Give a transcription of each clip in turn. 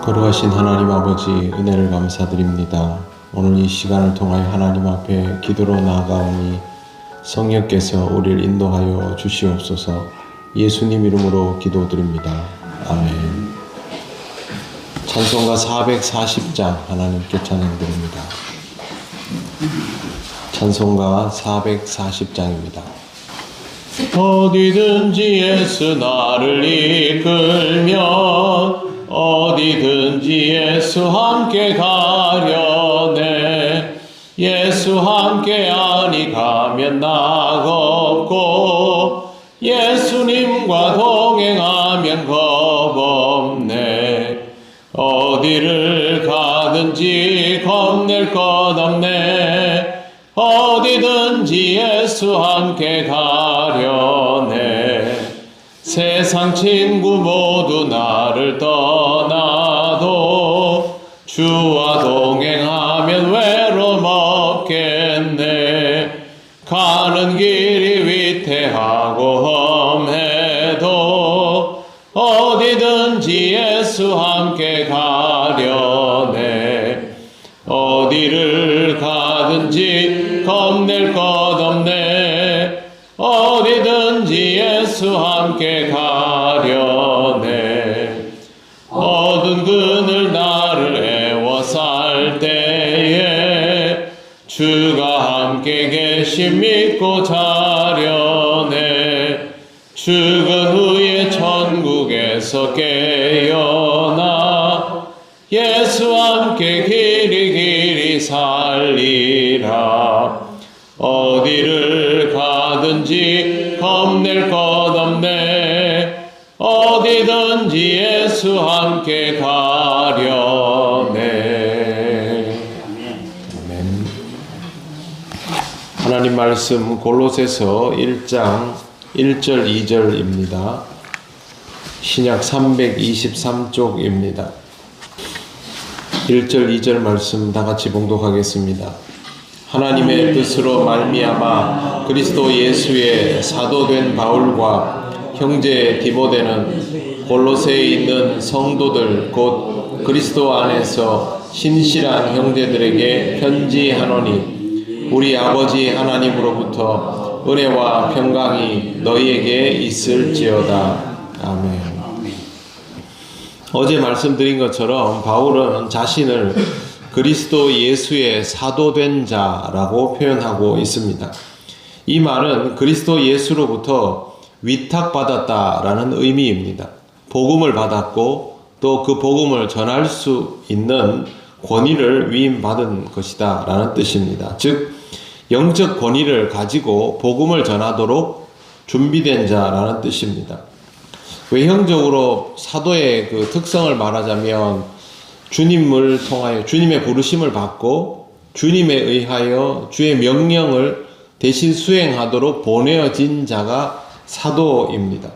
거룩하신 하나님 아버지, 은혜를 감사드립니다. 오늘 이 시간을 통하여 하나님 앞에 기도로 나아가오니 성령께서 우리를 인도하여 주시옵소서. 예수님 이름으로 기도드립니다. 아멘. 찬송가 440장 하나님께 찬양드립니다. 찬송가 440장입니다. 어디든지 예수 나를 이끌면 어디든지 예수 함께 가려네. 예수 함께 아니 가면 낙없고 예수님과 동행하면 겁없네. 어디를 가든지 겁낼 것 없네. 어디든지 예수 함께 가려네. 세상 친구 모두 나를 떠나도 주와 동행하면 외로움 없겠네. 가는 길이 위태하고 험해도 어디든지 예수 함께 가려네. 어디를 가든지 겁낼 것 없네. 어디든지 예수 함께 가려네. 어두운 그늘 나를 애워 살 때에 주가 함께 계심 믿고 자려네. 죽은 후에 천국에서 깨어나 예수 함께 길이 살리라. 어디를 가든지 겁낼 것 없네. 어디든지 예수 함께 가려네. 아멘. 하나님 말씀 골로새서 1장 1절 2절입니다. 신약 323쪽입니다. 1절 2절 말씀 다같이 봉독하겠습니다. 하나님의 뜻으로 말미암아 그리스도 예수의 사도된 바울과 형제 디모데는 골로새에 있는 성도들 곧 그리스도 안에서 신실한 형제들에게 편지하노니 우리 아버지 하나님으로부터 은혜와 평강이 너희에게 있을지어다. 아멘. 어제 말씀드린 것처럼 바울은 자신을 그리스도 예수의 사도된 자라고 표현하고 있습니다. 이 말은 그리스도 예수로부터 위탁받았다라는 의미입니다. 복음을 받았고 또 그 복음을 전할 수 있는 권위를 위임받은 것이다 라는 뜻입니다. 즉 영적 권위를 가지고 복음을 전하도록 준비된 자라는 뜻입니다. 외형적으로 사도의 그 특성을 말하자면 주님을 통하여 주님의 부르심을 받고 주님에 의하여 주의 명령을 대신 수행하도록 보내어진 자가 사도입니다.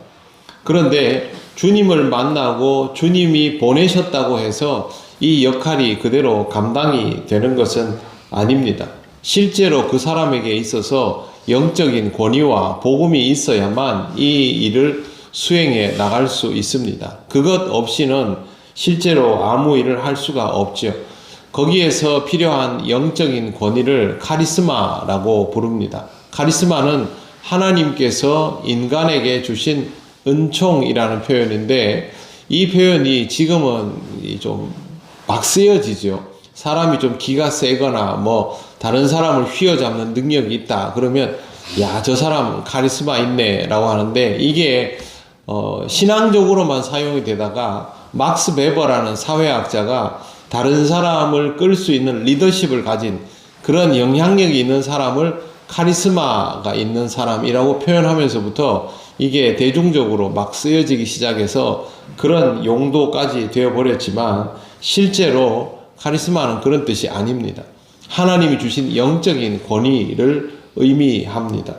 그런데 주님을 만나고 주님이 보내셨다고 해서 이 역할이 그대로 감당이 되는 것은 아닙니다. 실제로 그 사람에게 있어서 영적인 권위와 복음이 있어야만 이 일을 수행해 나갈 수 있습니다. 그것 없이는 실제로 아무 일을 할 수가 없죠. 거기에서 필요한 영적인 권위를 카리스마라고 부릅니다. 카리스마는 하나님께서 인간에게 주신 은총이라는 표현인데 이 표현이 지금은 좀 막 쓰여지죠. 사람이 좀 기가 세거나 뭐 다른 사람을 휘어잡는 능력이 있다 그러면 야, 저 사람 카리스마 있네 라고 하는데 이게 신앙적으로만 사용이 되다가 막스 베버라는 사회학자가 다른 사람을 끌 수 있는 리더십을 가진 그런 영향력이 있는 사람을 카리스마가 있는 사람이라고 표현하면서부터 이게 대중적으로 막 쓰여지기 시작해서 그런 용도까지 되어버렸지만 실제로 카리스마는 그런 뜻이 아닙니다. 하나님이 주신 영적인 권위를 의미합니다.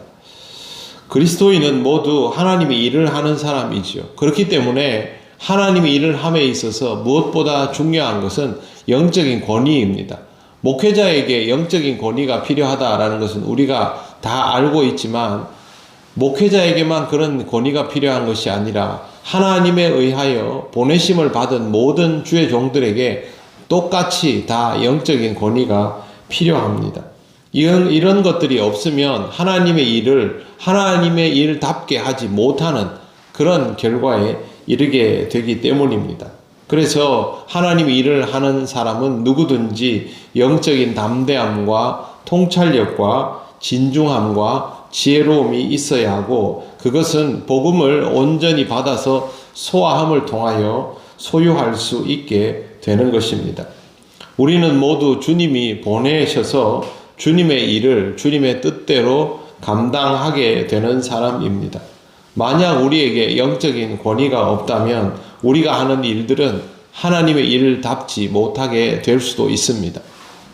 그리스도인은 모두 하나님의 일을 하는 사람이지요. 그렇기 때문에 하나님의 일을 함에 있어서 무엇보다 중요한 것은 영적인 권위입니다. 목회자에게 영적인 권위가 필요하다라는 것은 우리가 다 알고 있지만 목회자에게만 그런 권위가 필요한 것이 아니라 하나님에 의하여 보내심을 받은 모든 주의 종들에게 똑같이 다 영적인 권위가 필요합니다. 이런 것들이 없으면 하나님의 일을 하나님의 일답게 하지 못하는 그런 결과에 이르게 되기 때문입니다. 그래서 하나님의 일을 하는 사람은 누구든지 영적인 담대함과 통찰력과 진중함과 지혜로움이 있어야 하고, 그것은 복음을 온전히 받아서 소화함을 통하여 소유할 수 있게 되는 것입니다. 우리는 모두 주님이 보내셔서 주님의 일을 주님의 뜻대로 감당하게 되는 사람입니다. 만약 우리에게 영적인 권위가 없다면 우리가 하는 일들은 하나님의 일답지 못하게 될 수도 있습니다.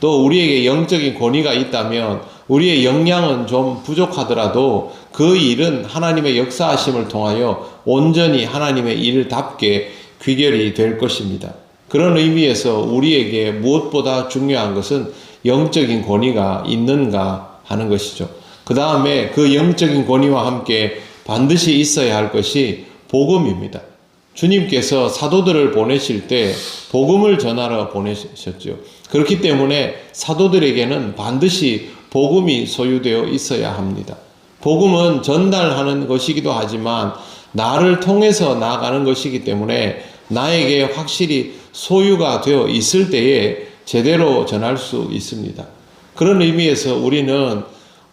또 우리에게 영적인 권위가 있다면 우리의 역량은 좀 부족하더라도 그 일은 하나님의 역사하심을 통하여 온전히 하나님의 일답게 귀결이 될 것입니다. 그런 의미에서 우리에게 무엇보다 중요한 것은 영적인 권위가 있는가 하는 것이죠. 그 다음에 그 영적인 권위와 함께 반드시 있어야 할 것이 복음입니다. 주님께서 사도들을 보내실 때 복음을 전하러 보내셨죠. 그렇기 때문에 사도들에게는 반드시 복음이 소유되어 있어야 합니다. 복음은 전달하는 것이기도 하지만 나를 통해서 나아가는 것이기 때문에 나에게 확실히 소유가 되어 있을 때에 제대로 전할 수 있습니다. 그런 의미에서 우리는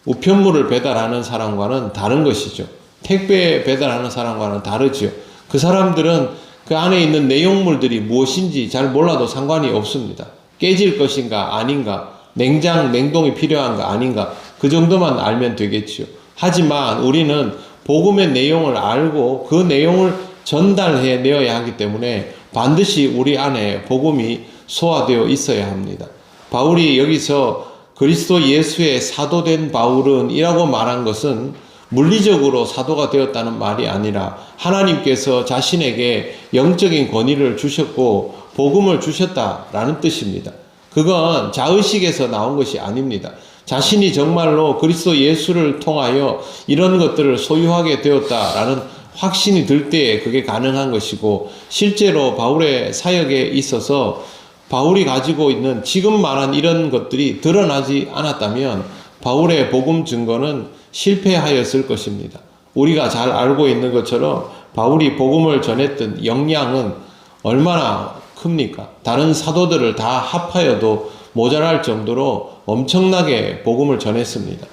우편물을 배달하는 사람과는 다른 것이죠. 택배 배달하는 사람과는 다르죠. 그 사람들은 그 안에 있는 내용물들이 무엇인지 잘 몰라도 상관이 없습니다. 깨질 것인가 아닌가, 냉동이 필요한가 아닌가, 그 정도만 알면 되겠지요. 하지만 우리는 복음의 내용을 알고 그 내용을 전달해 내어야 하기 때문에 반드시 우리 안에 복음이 소화되어 있어야 합니다. 바울이 여기서 그리스도 예수의 사도된 바울은 이라고 말한 것은 물리적으로 사도가 되었다는 말이 아니라 하나님께서 자신에게 영적인 권위를 주셨고 복음을 주셨다라는 뜻입니다. 그건 자의식에서 나온 것이 아닙니다. 자신이 정말로 그리스도 예수를 통하여 이런 것들을 소유하게 되었다라는 확신이 들 때에 그게 가능한 것이고, 실제로 바울의 사역에 있어서 바울이 가지고 있는 지금 말한 이런 것들이 드러나지 않았다면 바울의 복음 증거는 실패하였을 것입니다. 우리가 잘 알고 있는 것처럼 바울이 복음을 전했던 역량은 얼마나 큽니까? 다른 사도들을 다 합하여도 모자랄 정도로 엄청나게 복음을 전했습니다.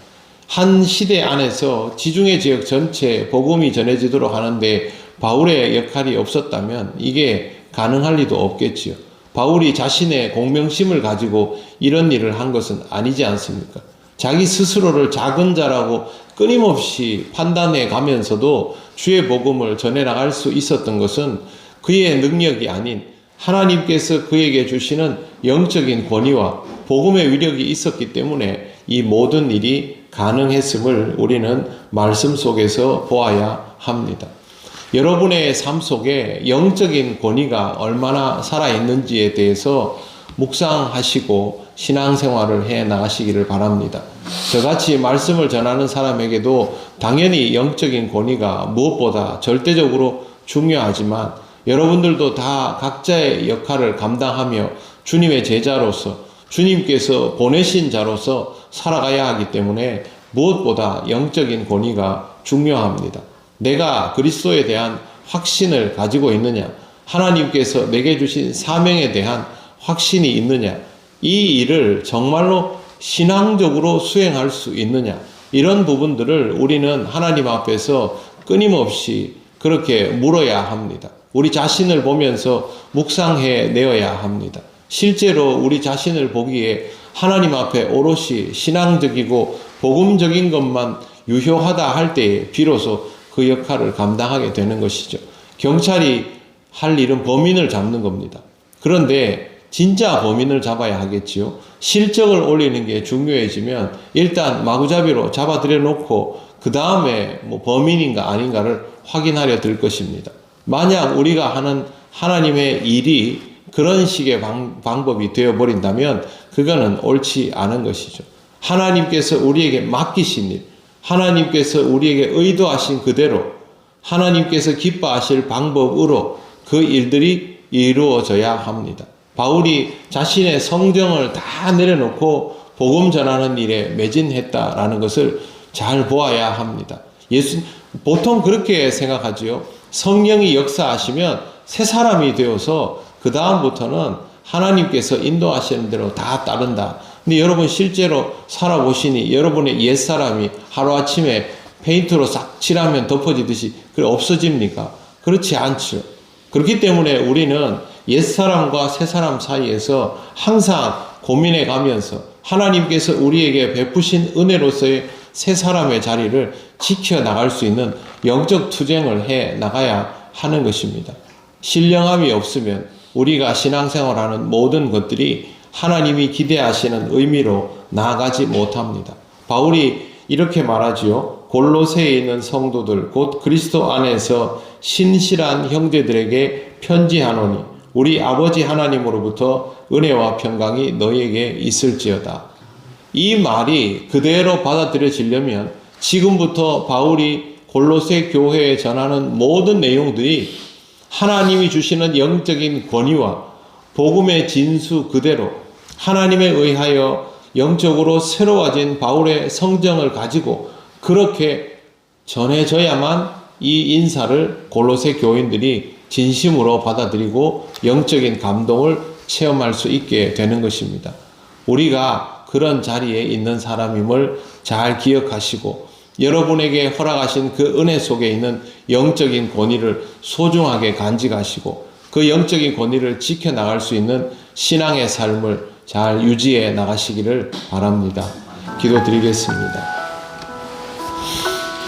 한 시대 안에서 지중해 지역 전체에 복음이 전해지도록 하는데 바울의 역할이 없었다면 이게 가능할 리도 없겠지요. 바울이 자신의 공명심을 가지고 이런 일을 한 것은 아니지 않습니까? 자기 스스로를 작은 자라고 끊임없이 판단해 가면서도 주의 복음을 전해나갈 수 있었던 것은 그의 능력이 아닌 하나님께서 그에게 주시는 영적인 권위와 복음의 위력이 있었기 때문에 이 모든 일이 가능했음을 우리는 말씀 속에서 보아야 합니다. 여러분의 삶 속에 영적인 권위가 얼마나 살아있는지에 대해서 묵상하시고 신앙생활을 해 나가시기를 바랍니다. 저같이 말씀을 전하는 사람에게도 당연히 영적인 권위가 무엇보다 절대적으로 중요하지만 여러분들도 다 각자의 역할을 감당하며 주님의 제자로서 주님께서 보내신 자로서 살아가야 하기 때문에 무엇보다 영적인 권위가 중요합니다. 내가 그리스도에 대한 확신을 가지고 있느냐, 하나님께서 내게 주신 사명에 대한 확신이 있느냐, 이 일을 정말로 신앙적으로 수행할 수 있느냐, 이런 부분들을 우리는 하나님 앞에서 끊임없이 그렇게 물어야 합니다. 우리 자신을 보면서 묵상해 내어야 합니다. 실제로 우리 자신을 보기에 하나님 앞에 오롯이 신앙적이고 복음적인 것만 유효하다 할 때에 비로소 그 역할을 감당하게 되는 것이죠. 경찰이 할 일은 범인을 잡는 겁니다. 그런데 진짜 범인을 잡아야 하겠지요. 실적을 올리는 게 중요해지면 일단 마구잡이로 잡아들여 놓고 그 다음에 범인인가 아닌가를 확인하려 들 것입니다. 만약 우리가 하는 하나님의 일이 그런 식의 방법이 되어버린다면 그거는 옳지 않은 것이죠. 하나님께서 우리에게 맡기신 일, 하나님께서 우리에게 의도하신 그대로 하나님께서 기뻐하실 방법으로 그 일들이 이루어져야 합니다. 바울이 자신의 성정을 다 내려놓고 복음 전하는 일에 매진했다라는 것을 잘 보아야 합니다. 보통 그렇게 생각하지요. 성령이 역사하시면 새 사람이 되어서 그 다음부터는 하나님께서 인도하시는 대로 다 따른다. 근데 여러분 실제로 살아보시니 여러분의 옛사람이 하루아침에 페인트로 싹 칠하면 덮어지듯이 없어집니까? 그렇지 않죠. 그렇기 때문에 우리는 옛사람과 새사람 사이에서 항상 고민해 가면서 하나님께서 우리에게 베푸신 은혜로서의 새사람의 자리를 지켜나갈 수 있는 영적 투쟁을 해 나가야 하는 것입니다. 신령함이 없으면 우리가 신앙생활하는 모든 것들이 하나님이 기대하시는 의미로 나아가지 못합니다. 바울이 이렇게 말하지요. 골로새에 있는 성도들 곧 그리스도 안에서 신실한 형제들에게 편지하노니 우리 아버지 하나님으로부터 은혜와 평강이 너희에게 있을지어다. 이 말이 그대로 받아들여지려면 지금부터 바울이 골로새 교회에 전하는 모든 내용들이 하나님이 주시는 영적인 권위와 복음의 진수 그대로 하나님에 의하여 영적으로 새로워진 바울의 성정을 가지고 그렇게 전해져야만 이 인사를 골로새 교인들이 진심으로 받아들이고 영적인 감동을 체험할 수 있게 되는 것입니다. 우리가 그런 자리에 있는 사람임을 잘 기억하시고 여러분에게 허락하신 그 은혜 속에 있는 영적인 권위를 소중하게 간직하시고 그 영적인 권위를 지켜나갈 수 있는 신앙의 삶을 잘 유지해 나가시기를 바랍니다. 기도드리겠습니다.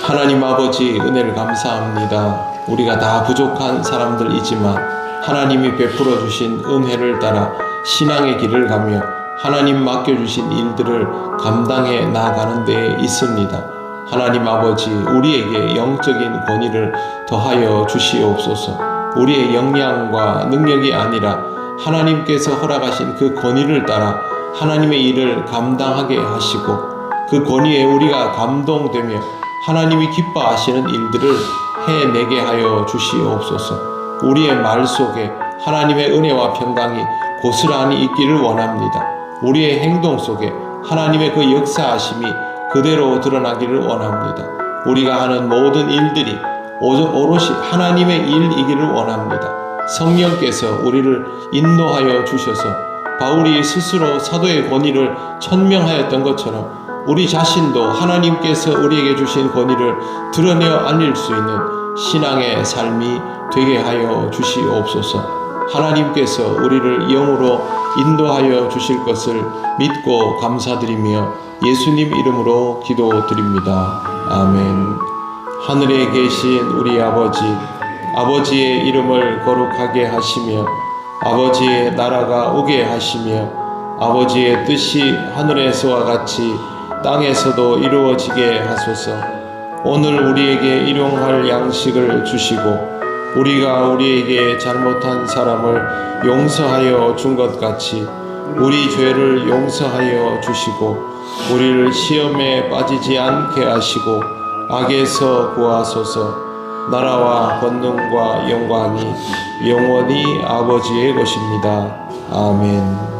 하나님 아버지 은혜를 감사합니다. 우리가 다 부족한 사람들이지만 하나님이 베풀어 주신 은혜를 따라 신앙의 길을 가며 하나님 맡겨주신 일들을 감당해 나아가는 데에 있습니다. 하나님 아버지 우리에게 영적인 권위를 더하여 주시옵소서. 우리의 역량과 능력이 아니라 하나님께서 허락하신 그 권위를 따라 하나님의 일을 감당하게 하시고 그 권위에 우리가 감동되며 하나님이 기뻐하시는 일들을 해내게 하여 주시옵소서. 우리의 말 속에 하나님의 은혜와 평강이 고스란히 있기를 원합니다. 우리의 행동 속에 하나님의 그 역사하심이 그대로 드러나기를 원합니다. 우리가 하는 모든 일들이 오롯이 하나님의 일이기를 원합니다. 성령께서 우리를 인도하여 주셔서 바울이 스스로 사도의 권위를 천명하였던 것처럼 우리 자신도 하나님께서 우리에게 주신 권위를 드러내어 알릴 수 있는 신앙의 삶이 되게 하여 주시옵소서. 하나님께서 우리를 영으로 인도하여 주실 것을 믿고 감사드리며 예수님 이름으로 기도드립니다. 아멘. 하늘에 계신 우리 아버지의 이름을 거룩하게 하시며 아버지의 나라가 오게 하시며 아버지의 뜻이 하늘에서와 같이 땅에서도 이루어지게 하소서. 오늘 우리에게 일용할 양식을 주시고 우리가 우리에게 잘못한 사람을 용서하여 준 것 같이 우리 죄를 용서하여 주시고 우리를 시험에 빠지지 않게 하시고 악에서 구하소서. 나라와 권능과 영광이 영원히 아버지의 것입니다. 아멘.